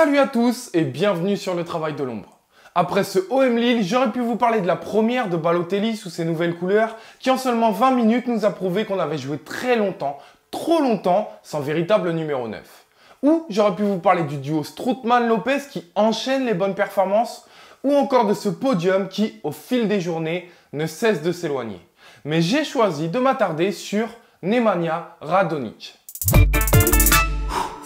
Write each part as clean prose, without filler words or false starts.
Salut à tous et bienvenue sur le travail de l'ombre. Après ce OM Lille, j'aurais pu vous parler de la première de Balotelli sous ses nouvelles couleurs qui en seulement 20 minutes nous a prouvé qu'on avait joué très longtemps, trop longtemps, sans véritable numéro 9. Ou j'aurais pu vous parler du duo Strootman-Lopez qui enchaîne les bonnes performances, ou encore de ce podium qui, au fil des journées, ne cesse de s'éloigner. Mais j'ai choisi de m'attarder sur Nemanja Radonjic.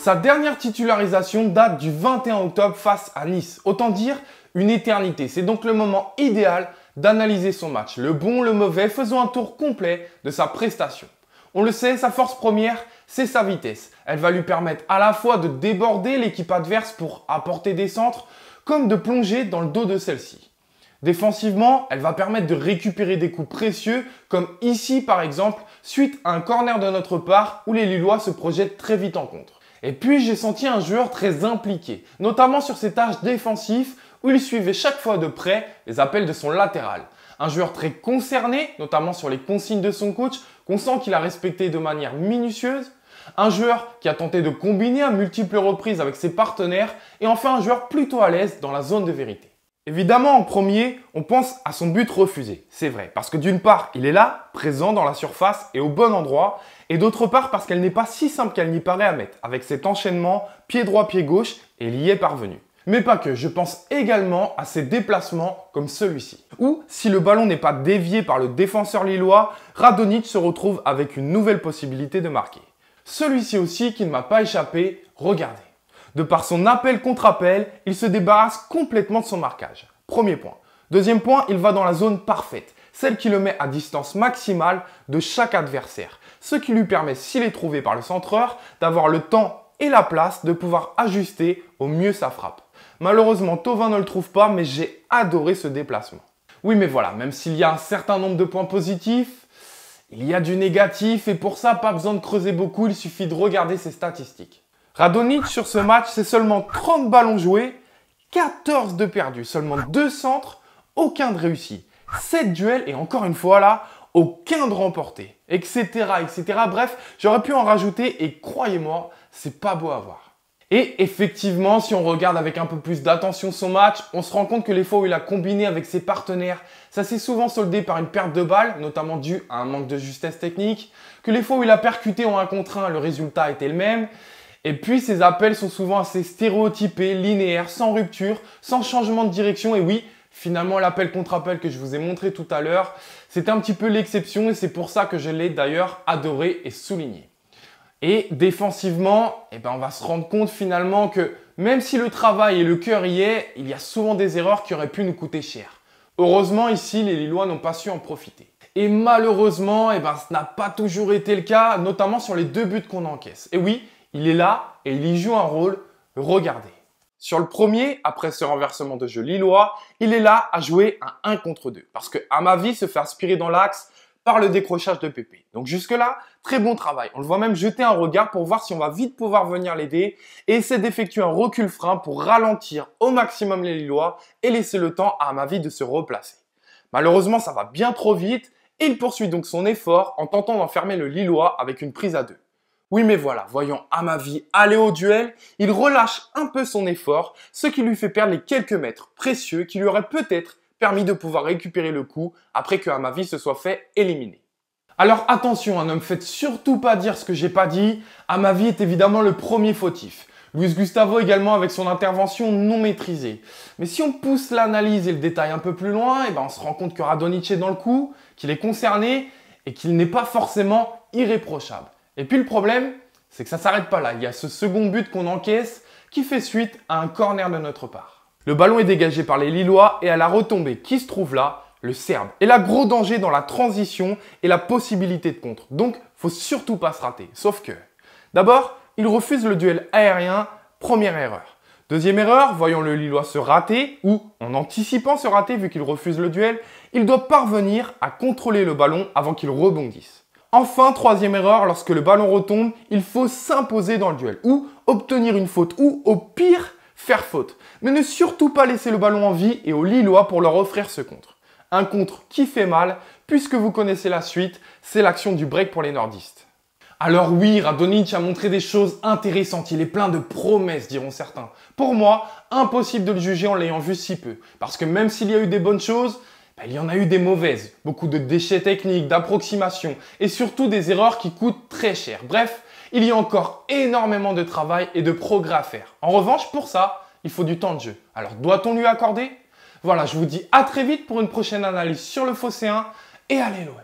Sa dernière titularisation date du 21 octobre face à Nice. Autant dire une éternité. C'est donc le moment idéal d'analyser son match. Le bon, le mauvais, faisons un tour complet de sa prestation. On le sait, sa force première, c'est sa vitesse. Elle va lui permettre à la fois de déborder l'équipe adverse pour apporter des centres, comme de plonger dans le dos de celle-ci. Défensivement, elle va permettre de récupérer des coups précieux, comme ici par exemple, suite à un corner de notre part où les Lillois se projettent très vite en contre. Et puis j'ai senti un joueur très impliqué, notamment sur ses tâches défensives où il suivait chaque fois de près les appels de son latéral. Un joueur très concerné, notamment sur les consignes de son coach, qu'on sent qu'il a respecté de manière minutieuse. Un joueur qui a tenté de combiner à multiples reprises avec ses partenaires. Et enfin un joueur plutôt à l'aise dans la zone de vérité. Évidemment, en premier, on pense à son but refusé. C'est vrai, parce que d'une part, il est là, présent dans la surface et au bon endroit. Et d'autre part, parce qu'elle n'est pas si simple qu'elle n'y paraît à mettre, avec cet enchaînement pied droit, pied gauche, et il y est parvenu. Mais pas que, je pense également à ses déplacements comme celui-ci. Ou, si le ballon n'est pas dévié par le défenseur lillois, Radonjic se retrouve avec une nouvelle possibilité de marquer. Celui-ci aussi qui ne m'a pas échappé, regardez. De par son appel contre appel, il se débarrasse complètement de son marquage. Premier point. Deuxième point, il va dans la zone parfaite, celle qui le met à distance maximale de chaque adversaire. Ce qui lui permet, s'il est trouvé par le centreur, d'avoir le temps et la place de pouvoir ajuster au mieux sa frappe. Malheureusement, Thauvin ne le trouve pas, mais j'ai adoré ce déplacement. Oui, mais voilà, même s'il y a un certain nombre de points positifs, il y a du négatif et pour ça, pas besoin de creuser beaucoup, il suffit de regarder ses statistiques. Radonjic sur ce match, c'est seulement 30 ballons joués, 14 de perdus, seulement 2 centres, aucun de réussi. 7 duels et encore une fois là, aucun de remporté, etc., etc. Bref, j'aurais pu en rajouter et croyez-moi, c'est pas beau à voir. Et effectivement, si on regarde avec un peu plus d'attention son match, on se rend compte que les fois où il a combiné avec ses partenaires, ça s'est souvent soldé par une perte de balle, notamment due à un manque de justesse technique, que les fois où il a percuté en 1 contre 1, le résultat était le même. Et puis, ses appels sont souvent assez stéréotypés, linéaires, sans rupture, sans changement de direction. Et oui, finalement, l'appel contre appel que je vous ai montré tout à l'heure, c'est un petit peu l'exception et c'est pour ça que je l'ai d'ailleurs adoré et souligné. Et défensivement, on va se rendre compte finalement que même si le travail et le cœur y est, il y a souvent des erreurs qui auraient pu nous coûter cher. Heureusement, ici, les Lillois n'ont pas su en profiter. Et malheureusement, ce n'a pas toujours été le cas, notamment sur les 2 buts qu'on encaisse. Et oui, il est là et il y joue un rôle, regardez. Sur le premier, après ce renversement de jeu lillois, il est là à jouer un 1 contre 2. Parce que Amavi se fait aspirer dans l'axe par le décrochage de Pépé. Donc jusque-là, très bon travail. On le voit même jeter un regard pour voir si on va vite pouvoir venir l'aider et essaie d'effectuer un recul frein pour ralentir au maximum les Lillois et laisser le temps à Amavi de se replacer. Malheureusement, ça va bien trop vite et il poursuit donc son effort en tentant d'enfermer le Lillois avec une prise à 2. Oui, mais voilà, voyant Amavi aller au duel, il relâche un peu son effort, ce qui lui fait perdre les quelques mètres précieux qui lui auraient peut-être permis de pouvoir récupérer le coup après que Amavi se soit fait éliminer. Alors attention, ne me faites surtout pas dire ce que j'ai pas dit, Amavi est évidemment le premier fautif. Luis Gustavo également avec son intervention non maîtrisée. Mais si on pousse l'analyse et le détail un peu plus loin, on se rend compte que Radonjic est dans le coup, qu'il est concerné et qu'il n'est pas forcément irréprochable. Et puis le problème, c'est que ça ne s'arrête pas là. Il y a ce second but qu'on encaisse qui fait suite à un corner de notre part. Le ballon est dégagé par les Lillois et à la retombée qui se trouve là, le Serbe. Et là, gros danger dans la transition et la possibilité de contre. Donc, faut surtout pas se rater. Sauf que, d'abord, il refuse le duel aérien, première erreur. Deuxième erreur, voyons le Lillois se rater ou, en anticipant se rater vu qu'il refuse le duel, il doit parvenir à contrôler le ballon avant qu'il rebondisse. Enfin, troisième erreur, lorsque le ballon retombe, il faut s'imposer dans le duel ou obtenir une faute ou, au pire, faire faute. Mais ne surtout pas laisser le ballon en vie et aux Lillois pour leur offrir ce contre. Un contre qui fait mal, puisque vous connaissez la suite, c'est l'action du break pour les nordistes. Alors oui, Radonjic a montré des choses intéressantes, il est plein de promesses, diront certains. Pour moi, impossible de le juger en l'ayant vu si peu. Parce que même s'il y a eu des bonnes choses, il y en a eu des mauvaises. Beaucoup de déchets techniques, d'approximations et surtout des erreurs qui coûtent très cher. Bref, il y a encore énormément de travail et de progrès à faire. En revanche, pour ça, il faut du temps de jeu. Alors doit-on lui accorder? Voilà, je vous dis à très vite pour une prochaine analyse sur le Phocéen et allez l'OM.